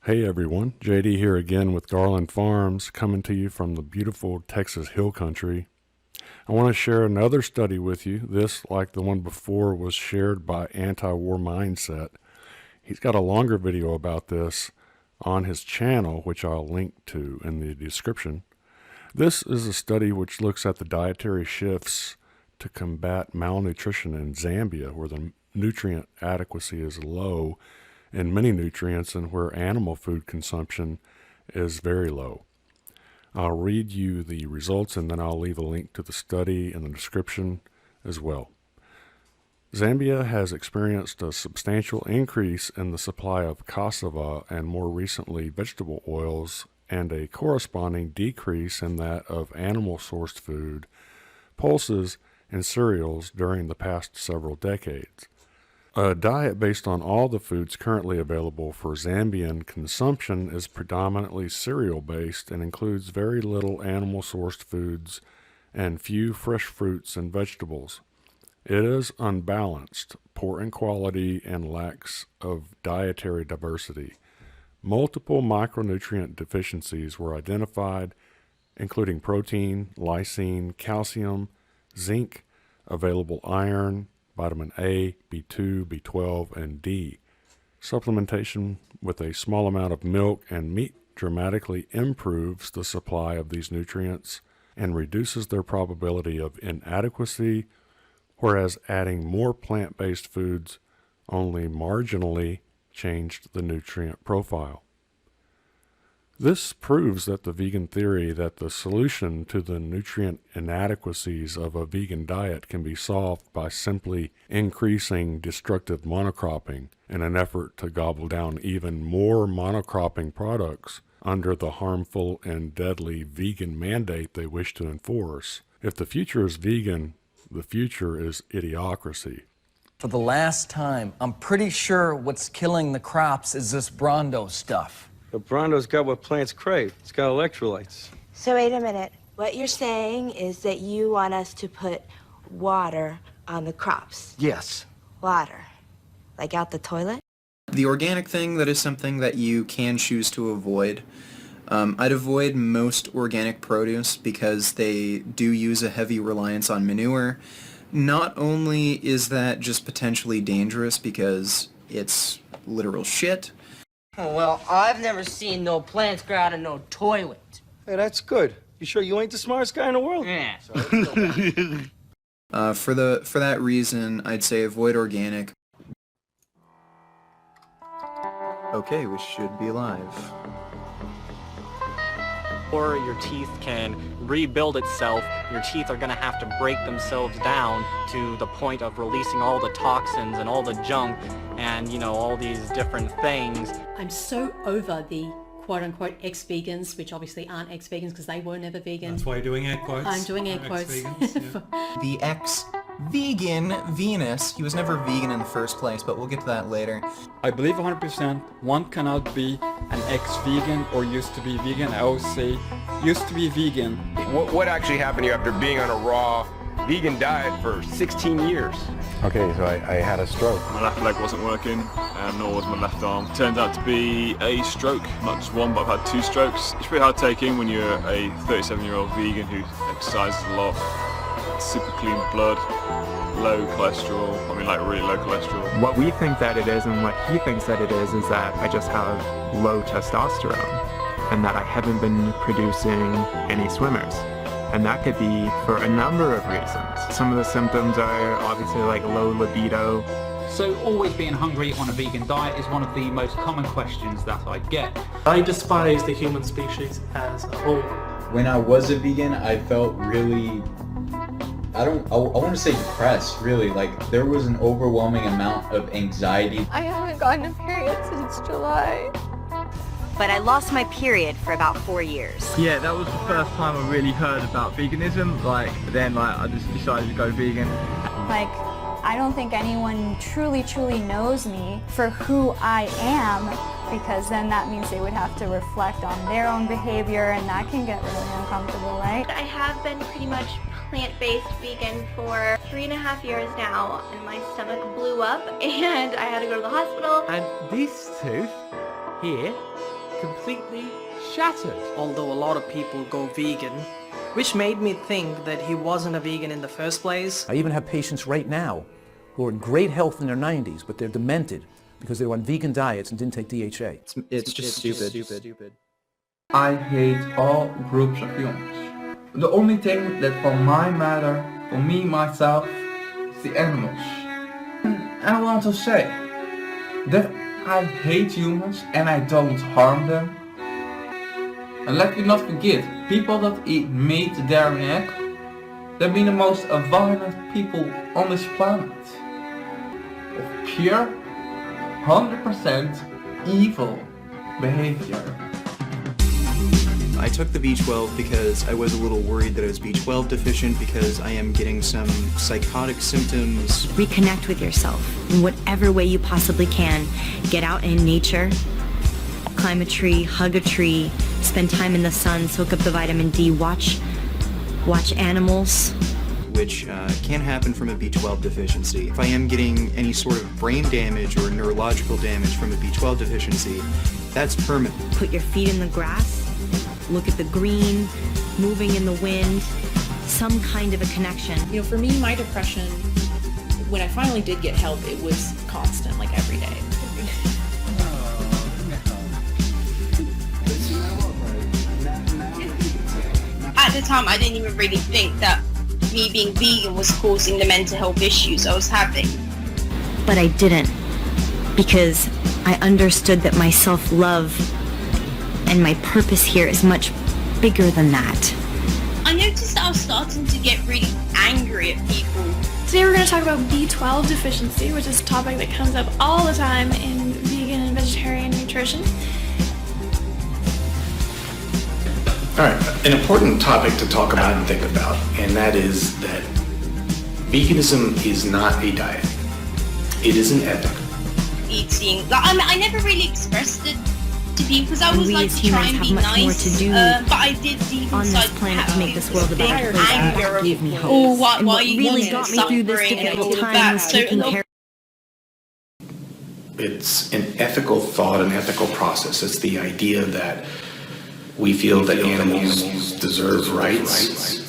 Hey everyone, JD here again with Garland Farms, coming to you from the beautiful Texas Hill Country. I want to share another study with you. This, like the one before, was shared by Antiwar Mindset. He's got a longer video about this on his channel, which I'll link to in the description. This is a study which looks at the dietary shifts to combat malnutrition in Zambia, where the nutrient adequacy is low in many nutrients and where animal food consumption is very low. I'll read you the results and then I'll leave a link to the study in the description as well. Zambia has experienced a substantial increase in the supply of cassava and more recently vegetable oils, and a corresponding decrease in that of animal-sourced food, pulses, and cereals during the past several decades. A diet based on all the foods currently available for Zambian consumption is predominantly cereal-based and includes very little animal-sourced foods and few fresh fruits and vegetables. It is unbalanced, poor in quality, and lacks of dietary diversity. Multiple micronutrient deficiencies were identified, including protein, lysine, calcium, zinc, available iron, vitamin A, B2, B12, and D. Supplementation with a small amount of milk and meat dramatically improves the supply of these nutrients and reduces their probability of inadequacy, whereas adding more plant-based foods only marginally changed the nutrient profile. This proves that the vegan theory that the solution to the nutrient inadequacies of a vegan diet can be solved by simply increasing destructive monocropping in an effort to gobble down even more monocropping products under the harmful and deadly vegan mandate they wish to enforce. If the future is vegan, the future is idiocracy. For the last time, I'm pretty sure what's killing the crops is this Brondo stuff. The Brondo's got what plants crave. It's got electrolytes. So wait a minute. What you're saying is that you want us to put water on the crops? Yes. Water? Like out the toilet? The organic thing, that is something that you can choose to avoid. I'd avoid most organic produce because they do use a heavy reliance on manure. Not only is that just potentially dangerous because it's literal shit. Well, I've never seen no plants grow out of no toilet. Hey, that's good. You sure you ain't the smartest guy in the world? Yeah. For that reason, I'd say avoid organic. Okay, we should be live. Or your teeth can rebuild itself, your teeth are going to have to break themselves down to the point of releasing all the toxins and all the junk and, you know, all these different things. I'm so over the quote-unquote ex-vegans, which obviously aren't ex-vegans because they were never vegan. That's why you're doing air quotes. I'm doing air quotes. Yeah. The ex-vegan Venus, he was never vegan in the first place, but we'll get to that later. I believe 100% one cannot be an ex-vegan or used to be vegan. I always say used to be vegan. What actually happened to you after being on a raw vegan diet for 16 years? Okay, so I had a stroke. My left leg wasn't working, nor was my left arm. Turned out to be a stroke, not just one, but I've had 2 strokes. It's pretty hard to take in when you're a 37-year-old vegan who exercises a lot, super clean blood, low cholesterol, I mean like really low cholesterol. What we think that it is and what he thinks that it is that I just have low testosterone and that I haven't been producing any swimmers. And that could be for a number of reasons. Some of the symptoms are obviously like low libido. So always being hungry on a vegan diet is one of the most common questions that I get. I despise the human species as a whole. When I was a vegan, I felt really, I want to say depressed, really. Like, there was an overwhelming amount of anxiety. I haven't gotten a period since July. But I lost my period for about 4 years. Yeah, that was the first time I really heard about veganism. Then I just decided to go vegan. I don't think anyone truly knows me for who I am, because then that means they would have to reflect on their own behavior, and that can get really uncomfortable, right? I have been pretty much plant-based vegan for 3.5 years now, and my stomach blew up and I had to go to the hospital. And this tooth here completely shattered. Although a lot of people go vegan, which made me think that he wasn't a vegan in the first place. I even have patients right now who are in great health in their 90s, but they're demented because they were on vegan diets and didn't take DHA. It's just stupid. I hate all groups of humans. The only thing that for my matter, for me, myself, is the animals. And I want to say that I hate humans and I don't harm them. And let me not forget, people that eat meat, dairy and egg, they've been the most violent people on this planet. Of pure, 100% evil behavior. I took the B12 because I was a little worried that I was B12 deficient because I am getting some psychotic symptoms. Reconnect with yourself in whatever way you possibly can. Get out in nature, climb a tree, hug a tree, spend time in the sun, soak up the vitamin D, watch animals. Which can happen from a B12 deficiency. If I am getting any sort of brain damage or neurological damage from a B12 deficiency, that's permanent. Put your feet in the grass, look at the green, moving in the wind, some kind of a connection. You know, for me, my depression, when I finally did get help, it was constant, like every day. At the time, I didn't even really think that me being vegan was causing the mental health issues I was having. But I didn't, because I understood that my self-love and my purpose here is much bigger than that. I noticed that I was starting to get really angry at people. Today we're going to talk about B12 deficiency, which is a topic that comes up all the time in vegan and vegetarian nutrition. Alright, an important topic to talk about and think about, and that is that veganism is not a diet. It is an ethic. Eating, like I never really expressed it to people because I was we like as to try humans and have be much nice, more to do but I did deep on inside this planet have to make this world a big better place. And anger that gave me hope. Oh, why And what you really women got me through this suffering and all difficult of time that. was So taking care. It's an ethical thought, an ethical process. It's the idea that we feel that animals deserve rights,